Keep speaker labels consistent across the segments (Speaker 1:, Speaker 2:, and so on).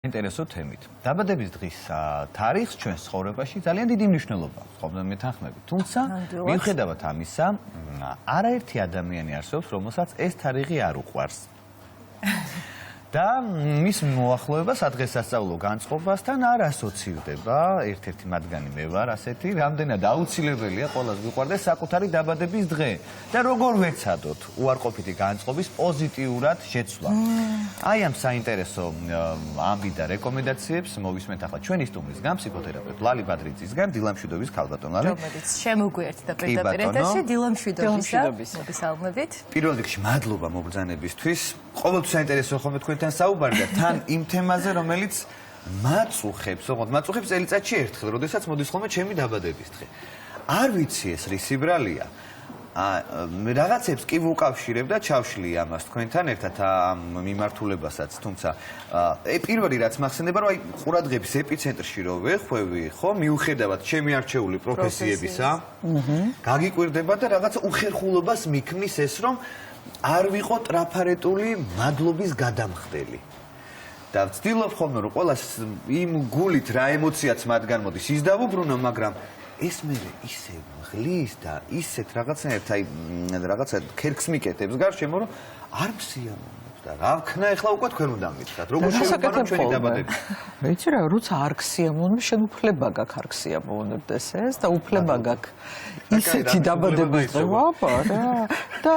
Speaker 1: ინტერესო თემით. დაბადების დღის თარიღს ჩვენს ცხოვრებაში ძალიან დიდი მნიშვნელობა აქვს, ხომ მეთანხმებით. თუმცა, მიუხედავად ამისა, არაერთი ადამიანი არსებობს, რომელსაც ეს თარიღი არ უყვარს. და მის მოახლოებას ადღესასწაულო განწყობასთან არ ასოცირდება, ერთ-ერთი მათგანი მე ვარ ასეთი, რამდენად აუცილებელია ყველას გვიყვარდეს საკუთარი დაბადების დღე და როგორ ვეცადოთ უარყოფითი განწყობის პოზიტიურად შეცვლა. აი ამ საინტერესო ამბით და რეკომენდაციებს მოვისმენთ ახლა ჩვენი სტუმრისგან, ფსიქოთერაპევტ ლალი ბადრიძისგან, დილამშვიდობის ქალბატონ ლალი.
Speaker 2: რომელიც შემოგვიერთდა პირდაპირ ეთერში, დილამშვიდობის. მოგესალმებით.
Speaker 1: პირველ რიგში მადლობა მობრძანებისთვის. ყოველთვის საინტერესო ხომ თქვენთან საუბარი და თან იმ თემაზე, რომელიც მაწუხებს, ოღონდ მაწუხებს წელიწადში ერთხელ, როდესაც მოდის ხოლმე ჩემი დაბადების დღე. არ ვიცი ეს რის იბრალია. რაღაცებს კი ვუკავშირებ და ჩავშლი ამას თქვენთან ერთად ამ მიმართულებასაც, თუმცა პირველი რაც მახსენდება, რომ აი ყურადღების ეპიცენტრში რო ვეხვევი, ხო, მიუხედავად ჩემი არჩეული პროფესიებისა, გაგიკვირდება და რაღაცა უხერხულობას მიქმნის ეს, რომ არ ვიყო ტრაფარეტული მადლობის გადამხდელი. და ვცდილობ ხოლმე რომ ყველას იმ გულით რა ემოციაც მათგან მოდის ის დავუბრუნო, მაგრამ ეს მე ისე ღლის და ისეთ რაღაცნაირად აი რაღაცა ქერქს მიკეთებს გარშემო, რომ არ მსიამოვნებს და რა ვქნა ახლა უკვე თქვენ უნდა მითხრათ, როგორ შევიყვანოთ ჩვენი დაბადების.
Speaker 3: ვიცი რა, როცა არ გსიამოვნებ, შენ უფლება გაქვს არ გსიამოვნებდეს ეს და უფლება გაქვს ისეთი დაბადების დღე ვაბა რა და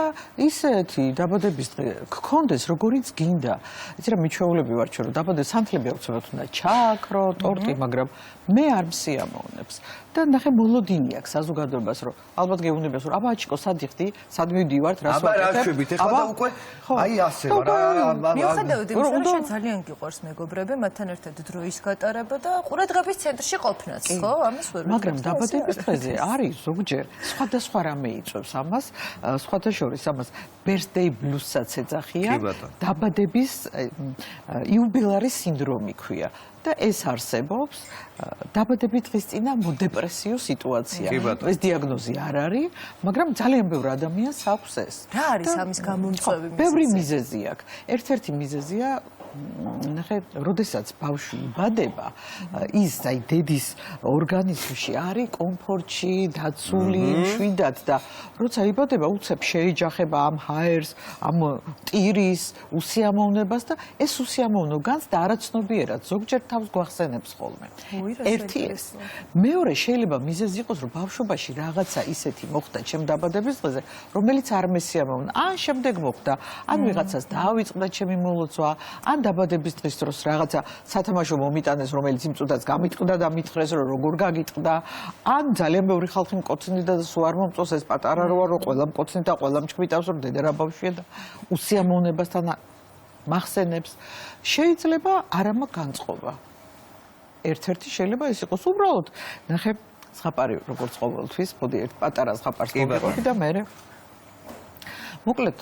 Speaker 3: ისეთი დაბადების დღე გქონდეს როგორიც გინდა. იცი რა, მიჩვეულები ვარ ჩვენ რომ დაბადების სანთლები აუცილებლად უნდა ჩააქრო, ტორტი, მაგრამ მე არ მსიამოვნებს. და ნახე მოლოდინი აქვს საზოგადოებას, რომ ალბათ გეუბნებას, რომ აბა აჩიკო სად იხდი, სად მივდივართ, რას ვაკეთებ.
Speaker 1: აბა რა შვებით ახლა და უკვე აი ასე ვარ.
Speaker 2: მიუხედავად იმისა, რომ შენ ძალიან გიყვარს მეგობრები, მათთან ერთად დროის გატარება და ყურადღების ცენტრში ყოფნაც, ხო? ამას ვერ ვიტყვი.
Speaker 3: მაგრამ დაბადების დღეზე არის ზოგჯერ სხვადასხვა რამე იწვევს ამას, სხვათა შორის ამას birthday blues-საც ეძახიან, დაბადების იუბილარის სინდრომი ქვია. და ეს არსებობს დაბადების დღის წინა მოდეპრესიო სიტუაცია. ეს დიაგნოზი არ არის, მაგრამ ძალიან ბევრ ადამიანს აქვს ეს.
Speaker 2: რა არის ამის გამომწვევი მიზეზი?
Speaker 3: ბევრი მიზეზი აქვს. ერთ-ერთი მიზეზია ნახე, როდესაც ბავშვი იბადება, ის აი დედის ორგანიზმში არის კომფორტში, დაცული, მშვიდად და როცა იბადება, უცებ შეეჯახება ამ ჰაერს, ამ ტირის უსიამოვნებას და ეს უსიამოვნო განს და არაცნობიერად ზოგჯერ თავს გვახსენებს ხოლმე. ერთი ეს. მეორე შეიძლება მიზეზი იყოს, რომ ბავშვობაში რაღაცა ისეთი მოხდა ჩემ დაბადების დღეზე, რომელიც არ მესიამოვნა. ან შემდეგ მოხდა, ან ვიღაცას დაავიწყდა ჩემი მოლოცვა, ან დაბადების დღის დროს რაღაცა სათამაშო მომიტანეს, რომელიც იმ წუთაც გამიტყდა და მითხრეს, რომ როგორ გაგიტყდა, ან ძალიან ბევრი ხალხი მკოცნიდა და სულ არ მომწონს ეს პატარა როა, რომ ყველა მკოცნიდა, ყველა მჩვიტავს, რომ დედა რა ბავშვია და უსიამოვნებასთან მახსენებს. შეიძლება არამა განწყობა. ერთ-ერთი შეიძლება ის იყოს უბრალოდ, ნახე, ზღაპარი როგორც ყოველთვის, მოდი ერთ პატარა ზღაპარს მოვიყვები და მე მოკლედ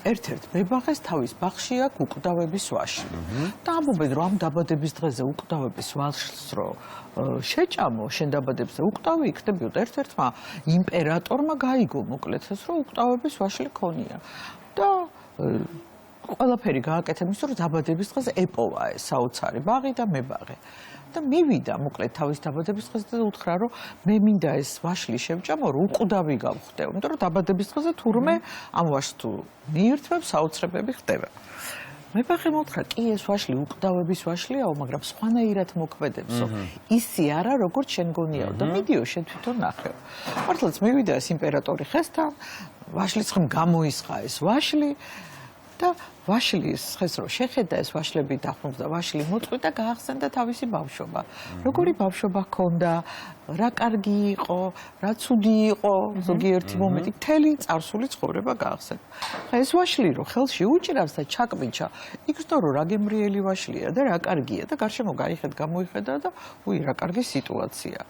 Speaker 3: ერთ-ერთ მებაღეს თავის ბაღში აქვს უკვდავების ვაშლი. და ამბობენ, რომ ამ დაბადების დღეზე უკვდავების ვაშლს რო შეჭამო, შენ დაბადებზე უკვდავი იქნებიოდა. ერთ-ერთმა იმპერატორმა გაიგო მოკლედ ეს, რომკვდავების ვაშლი ქონია. და ყველაფერი გააკეთა იმის, რომ დაბადების დღეზე ეპოვა ეს საოცარი ბაღი და მებაღე. და მივიდა მოკლედ თავის დაბადების დღეზე და უთხრა, რომ მე მინდა ეს ვაშლი შევჭამო, რომ უკვდავი გავხდეო. იმიტომ რომ დაბადების დღეზე თურმე ამ ვაშლს თუ მიირთმევ, საოცრებები ხდება. მებაღე მოთხრა, კი ეს ვაშლი უკვდავების ვაშლიაო, მაგრამ სხვანაირად მოქმედებსო. ისი არა, როგორც შენ გონიაო და მიდიო შენ თვითონ ნახევ. მართლაც მივიდა ეს იმპერატორი ხესთან, ვაშლის ხომ გამოისხა ეს ვაშლი და ვაშლის ხეს რო შეხედა ეს ვაშლები დახმობს და ვაშლი მოწყვიტა და გაახსენდა თავისი ბავშვობა. როგორი ბავშვობა ჰქონდა, რა კარგი იყო, რა ცუდი იყო, ზოგიერთი მომენტი მთელი წარსული ცხოვრება გაახსენდა. ხა ეს ვაშლი რო ხელში უჭირავს და ჩაკბიჭა, იქნო რომ რა გემრიელი ვაშლია და რა კარგია და გარშემო გამოიხედა და უი რა კარგი სიტუაცია.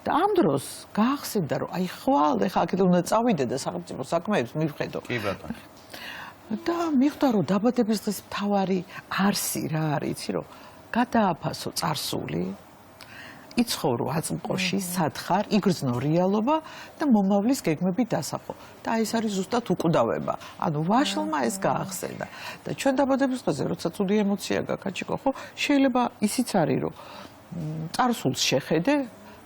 Speaker 3: და ამ დროს გაახსენდა რომ აი ხვალ ეხა აქეთ უნდა წავიდე და სახელმწიფო საქმეებს მივხედო.
Speaker 1: კი ბატონო.
Speaker 3: და მიხვდა რომ დაბადების დღის მთავარი არსი რა არის, იცი რომ გადააფასო წარსული, იცხოვრო აწმყოში, სათხარ, იგრძნო რეალობა და მომავლის გეგმები დასახო. და ეს არის ზუსტად უკვდავება. ანუ ვაშლმა ეს გაახსენა. და ჩვენ დაბადების დღეზე, როცა ცუდი ემოცია გაქვს, აჩიკო, ხო, შეიძლება ისიც არის, რომ წარსულს შეხედე,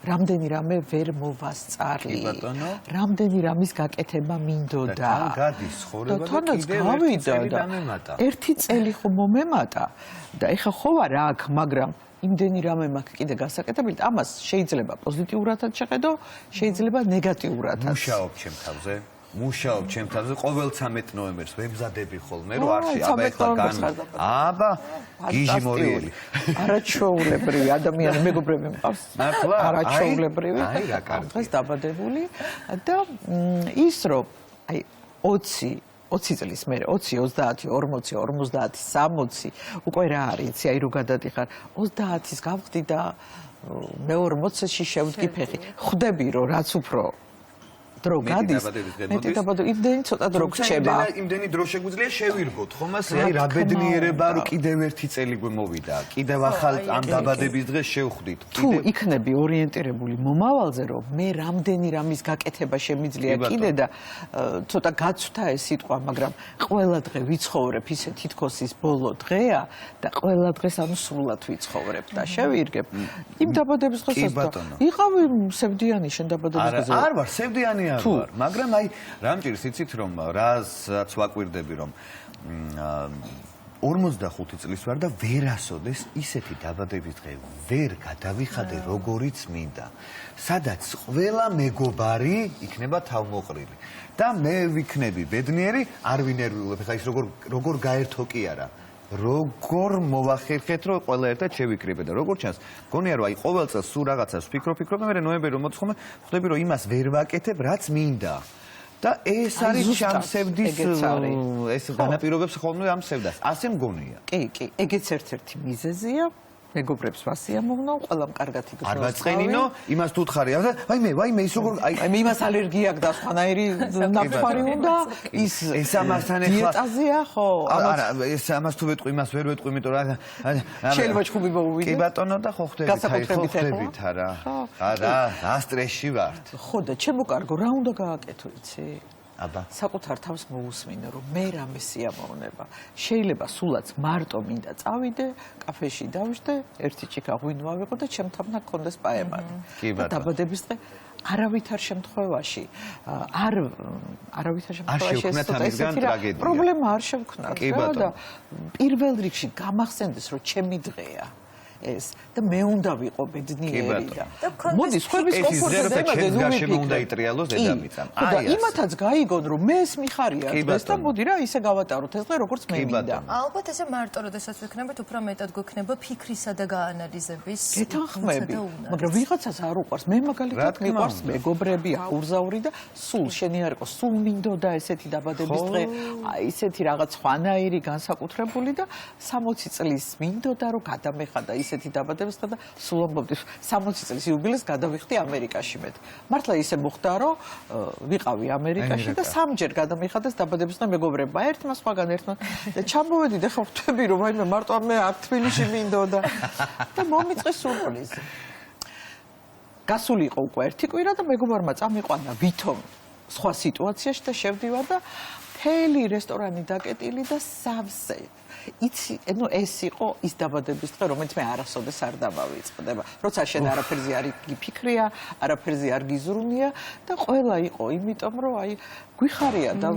Speaker 3: რამდენი რამე ვერ მოვასწარი. რამდენი რამის გაკეთება მინდოდა.
Speaker 1: და თან გადის ცხოვრება და
Speaker 3: თანაც
Speaker 1: კიდევ
Speaker 3: გავიდა და
Speaker 1: მომემატა.
Speaker 3: ერთი წელი ხო მომემატა და ეხა ხო ვარ აქ, მაგრამ იმდენი რამე მაქვს კიდე გასაკეთებელი, ამას შეიძლება პოზიტიურადაც შეხედო, შეიძლება ნეგატიურადაც.
Speaker 1: მუშაობ ჩემ თავზე ყოველ 13 ნოემბერს ვებზადები ხოლმე რომ არ აბა ეხლა აბა გიჟი მორიელი
Speaker 3: არაჩვეულებრივი ადამიანი მეგობრები მყავს არაჩვეულებრივი დღეს დაბადებული და ის რომ აი 20 წლის მერე 20 30 40 50 60 უკვე რა არის აი რო გადადიხარ 30-ის გავხდი და მე 40-ში შევდგი ფეხი ხვდები რომ რაც უფრო დრო გადის მეტი დაბადების იმდენი ცოტა დრო გრჩება
Speaker 1: იმდენი დრო შეგვიძლია შევირბოთ ხომ ასე აი რა ბედნიერება რომ კიდევ ერთი წელი გვემოვიდა კიდევ ახალ ამ დაბადების დღეს შევხვდით
Speaker 3: თუ იქნები ორიენტირებული მომავალზე რომ მე რამდენი რამის გაკეთება შემიძლია კიდე და ცოტა გაცვთა ეს სიტყვა მაგრამ ყველა დღე ვიცხოვრებ ისე თითქოს ის ბოლო დღეა და ყველა დღეს ანუ სრულად ვიცხოვრებ და შევირგებ იმ დაბადების დღესაც იყავი სევდიანი შენ დაბადების დღეზე
Speaker 1: არ ვარ სევდიანი მაგრამ აი რამჭირს იცით რომ რაც ვაკვირდები რომ 45 წლის ვარ და ვერასოდეს ისეთი დაბადების დღე ვერ გადავიხადე როგორიც მინდა სადაც ყველა მეგობარი იქნება თავმოყრილი და მე ვიქნები ბედნიერი არ ვინერვიულებ ხა ის როგორ გაერთო კი არა როგორ მოვახერხეთ რომ ყველა ერთად შევიკრიბე და როგორ ჩანს გონია რომ აი ყოველ წელს სულ რაღაცას ვფიქრობ და მე ნოემბერი რომ მოწხომე ხვდები რომ იმას ვერ ვაკეთებ რაც მინდა და ეს არის შამსევდის ეს განაპირობებს ხოლმე ამ სევდას ასე მგონია
Speaker 3: კი ეგეც ერთ-ერთი მიზეზია მეგობრებს ვასიამოვნო, ყველამ კარგად იგრძნო.
Speaker 1: არ ვაწყენინო, იმას თუ თხარი. ვაიმე, ის როგორ
Speaker 3: აი იმას ალერგია აქვს და სხვანაირი ნაფთვარი უნდა ის
Speaker 1: ეს ამასთან ეხლა
Speaker 3: დიეტაზია ხო?
Speaker 1: არა, ეს ამას თუ ვეტყვი, იმას ვერ ვეტყვი, იმიტომ რომ
Speaker 3: შეიძლება ჩხუბი მოვივიდე.
Speaker 1: კი ბატონო და ხო ხდებით არა. არა, ასტრესში ვართ.
Speaker 3: ხო და ჩემო კარგო, რა უნდა გააკეთო, იცი?
Speaker 1: აბა
Speaker 3: საკუთარ თავს მოусმინე რომ მე რამე სიამოვნება შეიძლება სულაც მარტო მინდა წავიდე კაფეში დავშდე ერთი ჭიქა ღვინო ავიღო და ჩემთან გქონდეს პაემანი და დაბადების დღე არავითარ შემთხვევაში არავითარ შემთხვევაში ეს პრობლემა არ შევქნათ და პირველ რიგში გამახსენდეს რომ ჩემი დღეა ეს და მე უნდა ვიყო ბედნიერი და მოდი სხვების კომფორტზე
Speaker 1: დემოდე უნდა იტრიალოს დედამიწა
Speaker 3: და იმათაც გაიგონ რომ მე ეს მიხარია ეს და მოდი რა ისე გავატაროთ ეს დღე როგორც მე მინდა
Speaker 2: ალბათ ესე მარტო როდესაც ვიქნებით უფრო მეტად გვექნება ფიქრისა და გაანალიზების
Speaker 3: გეთანხმები მაგრამ ვიღაცას არ უყვარს მე მაგალითად მიყვარს მეგობრები აურზაური და სულ შენი არ იყო სულ მინდოდა ესეთი დაბადების დღე აი ესეთი რაღაც ხვანაირი განსაკუთრებული და 60 წლის მინდოდა რომ გადამეხადა ესეთი დაბადების და სულ ამბობდი 60 წლის იუბილეს გადავიხდი ამერიკაში მე. მართლა ისე მოხდა რომ ვიყავი ამერიკაში და სამჯერ გადამიხადეს დაბადების და მეგობრებმა ერთმა სხვაგან ერთმა და ჩამოვედი და ხო ვთქვი რომ აი მე მარტო მე აქ თბილისში მინდოდა და მომიწყეს სურპრიზი. გასული იყო უკვე ერთი კვირა და მეგობარმა წამიყვანა ვითომ სხვა სიტუაციაში და შევდივარ და მთელი რესტორანი დაკეტილი და სავსე იცი, ну ეს იყო ის დაბადების დღე, რომელიც მე არასოდეს არ დავავიწყდება. როცა შენ არაფერზე არ გიფიქრია, არაფერზე არ გიზრუნია და ყველა იყო, იმიტომ რომ აი გვიხარია და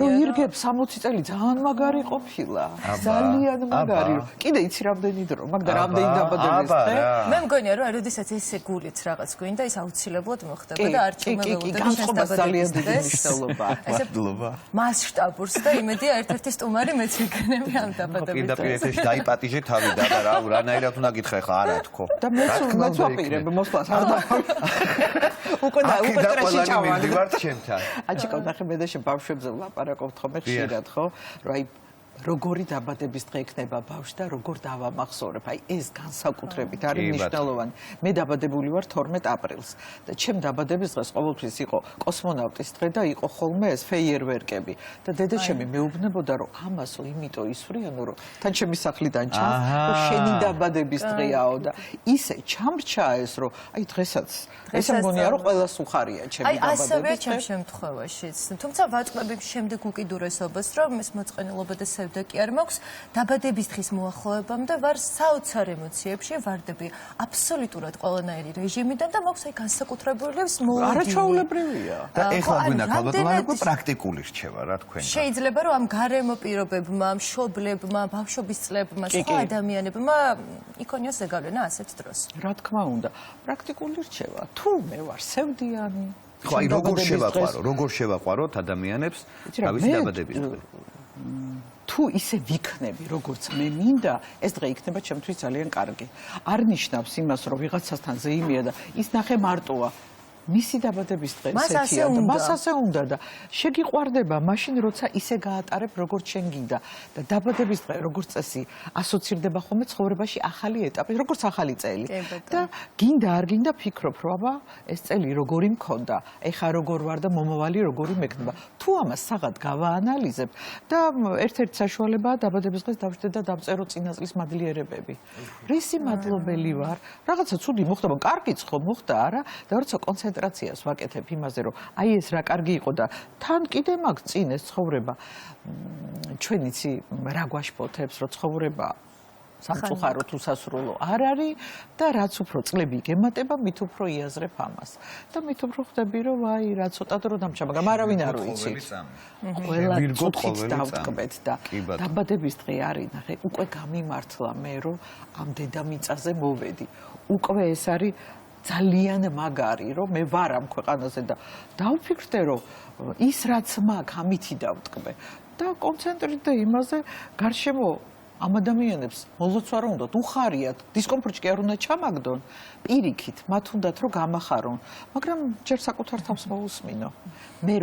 Speaker 3: რომ ირგებ 60 წელი ძალიან მაგარი ყოფილა. ძალიან მაგარი. კიდე იცი რამდენი დრო, მაგრამ რამდენი დაბადების დღე?
Speaker 2: მე მგონია რომ აი როდესაც ესე გულით რაღაც გვინდა, ის აუცილებლად მოხდება და არ ჩუმელობდება
Speaker 3: განწყობას ძალიან დიდი მნიშვნელობა.
Speaker 1: მადლობა.
Speaker 2: მასშტაბურს და იმედია ერთ-ერთი სტუმარი მეც ვიქნები ამ დაბადების დღეს.
Speaker 1: პირდაპირ დაი პატიჟე თავი და რანაირად უნდა გითხრა ხა არა თქო.
Speaker 3: და მეც ვაპირებ მოსვლას არ დავარ. უკვე ტრეში ჩავალი.
Speaker 1: ვარ ჩემთან.
Speaker 3: აჩიკო ნახე მე და შენ ბავშვებზე ვლაპარაკობთ ხოლმე ხშირად ხო? რომ აი როგორი დაბადების დღე იქნება ბავშვს და როგორ დავამახსოვრებ. აი ეს განსაკუთრებით არის მნიშვნელოვანი. მე დაბადებული ვარ 12 აპრილს და ჩემ დაბადების დღეს ყოველთვის იყო კოსმონავტის დღე და იყო ხოლმე ეს ფეიერვერკები და დედაჩემი მეუბნებოდა რომ ამასო იმიტომ ისვრიანო რომ თან ჩემი სახლიდან ჩანს რომ შენი დაბადების დღეაო და ისე ჩამრჩა ეს რომ აი დღესაც ესე მგონია რომ ყველას უხარია ჩემი
Speaker 2: აი
Speaker 3: დაბადების
Speaker 2: ასევე
Speaker 3: დღე.
Speaker 2: ჩემ შემთხვევაშიც. თუმცა ვაწყობი შემდგ უკიდურესობას, რომ ეს მოწყენილობა და სევდა კი არ მაქვს დაბადების დღის მოახლოებამდე ვარ საოცარ ემოციებში, ვარდები აბსოლუტურად ყველანაირი რეჟიმიდან და მაქვს აი განსაკუთრებული მოლოდინი.
Speaker 3: არაჩვეულებრივია.
Speaker 1: და ეხლა
Speaker 2: ხო,
Speaker 1: გვინდა
Speaker 2: ანუ
Speaker 1: ქალბატონო
Speaker 2: რამდენად-
Speaker 1: პრაქტიკული რჩევა რა თქვენ.
Speaker 2: შეიძლება რომ ამ გარემო პირობებმა, მშობლებმა, ბავშვობის წლებმა, სხვა ადამიანებმა იქონიოს ზეგავლენა ასეთ დროს.
Speaker 3: რა თქმა უნდა, პრაქტიკული რჩევა. თუ მე ვარ სევდიანი,
Speaker 1: ხო, აი როგორ შევაყვაროთ ადამიანებს თავისი დაბადების დღე.
Speaker 3: თუ ისე ვიქნები, როგორც მე მინდა, ეს დღე იქნება ჩემთვის ძალიან კარგი. არ ნიშნავს იმას, რომ ვიღაცასთან ზეიმია და ის ნახე მარტოა. მისი დაბადების დღე ესეთია და მას ასე უნდა და შეგიყვარდება მაშინ როცა ისე გაატარებ როგორც შენ გინდა და დაბადების დღე როგორც წესი ასოცირდება ხოლმე ცხოვრებაში ახალი ეტაპი როგორც ახალი წელი და გინდა არ გინდა ფიქრობ რომ აბა ეს წელი როგორი მქონდა ეხა როგორ ვარ და მომავალი როგორი მექნება თუ ამას საღად გავაანალიზებ და ერთ-ერთი საშუალებაა დაბადების დღეს დავждდე და დავწერო წინა წლის მადლიერებები რისი მადლობელი ვარ რაღაცა ცუდი მოხდება კარგიც ხო მოხდა არა და როცა კონცენტრაციას ვაკეთებ იმაზე, რომ აი ეს რა კარგი იყო და თან კიდე მაგ წინ ეს ცხოვრება ჩვენ იცი რა გვაშფოთებს, რომ ცხოვრება სამწუხაროდ უსასრულო არ არის და რაც უფრო წლები გემატება, მით უფრო იაზრებ ამას. და მით უფრო ხვდები, რომ აი რა ცოტა დრო დამჭა, მაგრამ არავინ არ ვიცით. ყველა წუთით დავტკბეთ და დაბადების დღე არის, ნახე, უკვე გამიმართლა მე, რომ ამ დედამიწაზე მოვედი. უკვე ეს არის ძალიან მაგარი რომ მე ვარ ამ ქვეყანაზე და დავფიქრდე რომ ის რაც მაქვს ამითი დავტკბე და კონცენტრირდე იმაზე გარშემო ამ ადამიანებს მოლოცვა რომ უნდათ უხარიათ დისკომფორტი კი არ უნდა ჩამაგდონ პირიქით მათ უნდათ რომ გამახარონ მაგრამ ჯერ საკუთარ თავს მოусმინო მე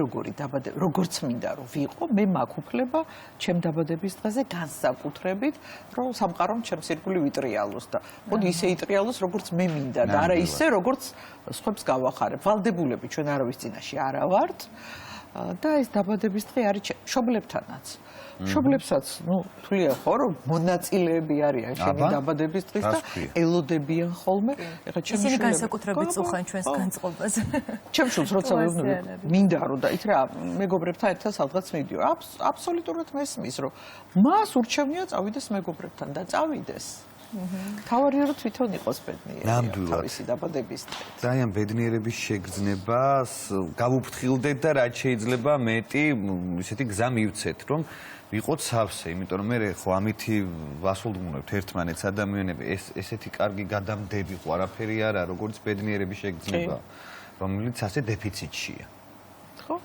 Speaker 3: როგორც მინდა რომ ვიყო მე მაქვს უფლება ჩემ დაბადების დღეზე განსაკუთრებით რომ სამყარომ ჩემს ირგვლივ იტრიალოს და მოდი ისე იტრიალოს როგორც მე მინდა და არა ისე როგორც სხვებს გავახარებ ვალდებულები ჩვენ არავის წინაშე არა ვართ და ეს დაბადების დღე არის მშობლებთანაც მშობლებსაც ნუ თვლია ხო რომ მონაწილეები არიან შენი დაბადების დღის და ელოდებიან ხოლმე ეხლა ჩემს
Speaker 2: ისინი განსაკუთრებით წუხან ჩვენს განწყობაზე
Speaker 3: ჩემს შულს როცა ვეუბნები მინდა რომ და ით რა მეგობრებთან ერთად სადღაც მიდიო აბსოლუტურად მესმის რომ მას ურჩევნია წავიდეს მეგობრებთან და წავიდეს თავარია რომ თვითონ იყოს ბედნიერი თავისი დაბადების დღე
Speaker 1: ძალიან ბედნიერების შეგრძნებას გავუფრთხილდეთ და რაც შეიძლება მეტი ისეთი გზა მივცეთ რომ ვიყოთ სავსე იმიტომ რომ მე ხო ამითი ვასულდმუნებთ ერთმანეთს ადამიანები ესეთი კარგი გადამდები ხო არაფერი არა როგორც ბედნიერების შეგრძნება რომელიც ასე დეფიციტშია
Speaker 3: ხო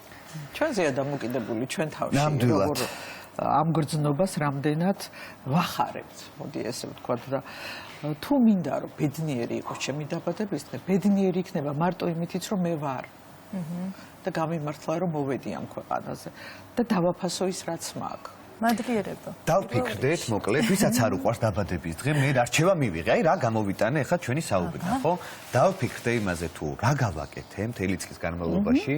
Speaker 3: ჩვენზეა დამოკიდებული ჩვენ თავში როგორ ამ გრძნობას რამდენად ვახარებთ მოდი ესე ვთქვათ და თუ მინდა რომ ბედნიერი იყოს ჩემი დაბადების დღე ბედნიერი იქნება მარტო იმითიც რომ მე ვარ და გამიმართლა რომ მოვედი ამ ქვეყანაზე და დავაფასო ის რაც მაქვს
Speaker 2: მადლიერება
Speaker 1: დავფიქრდეთ მოკლედ ვისაც არ უყვარს დაბადების დღე მე რჩევა მივიღე აი რა გამოვიტანე ახლა ჩვენი საუბრიდან ხო დავფიქრდე იმაზე თუ რა გავაკეთე მთელი წლის განმავლობაში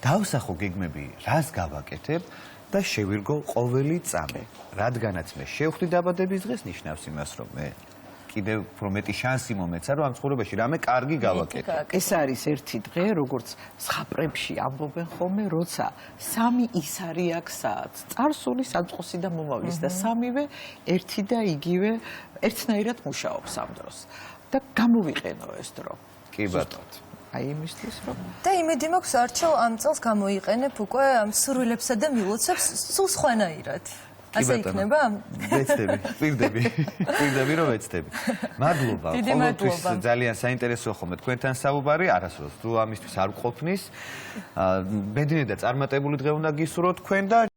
Speaker 1: დავსახო გეგმები რას გავაკეთებ და შევირგო ყოველი წამი. რადგანაც მე შევხვდი დაბადების დღეს ნიშნავს იმას, რომ მე კიდევ უფრო მეტი შანსი მომეცა, რომ ამ ცხოვრებაში რამე კარგი გავაკეთე.
Speaker 3: ეს არის ერთი დღე, როგორც ზღაპრებში ამბობენ ხოლმე, როცა სამი ის არის აქ საათს, წარსული, სამწყოსი და მომავლის და სამივე ერთი და იგივე ერთნაირად მუშაობს ამ დროს. და გამოვიყენო ეს დრო.
Speaker 1: კი ბატონო.
Speaker 3: აი იმისთვის რომ
Speaker 2: და იმედი მაქვს არჩევ ამ წელს გამოიყენებ უკვე ამ სურვილებსა და მილოცებს სულ სხვანაირად. ასე იქნება?
Speaker 1: ვეცდები, პირდები რომ ვეცდები. მადლობა. ყოველთვის ძალიან საინტერესოა ხოლმე თქვენთან საუბარი, არასდროს თუ ამისთვის არ გყოფნის. ბედნიერი და წარმატებული დღე უნდა გისურვოთ თქვენ და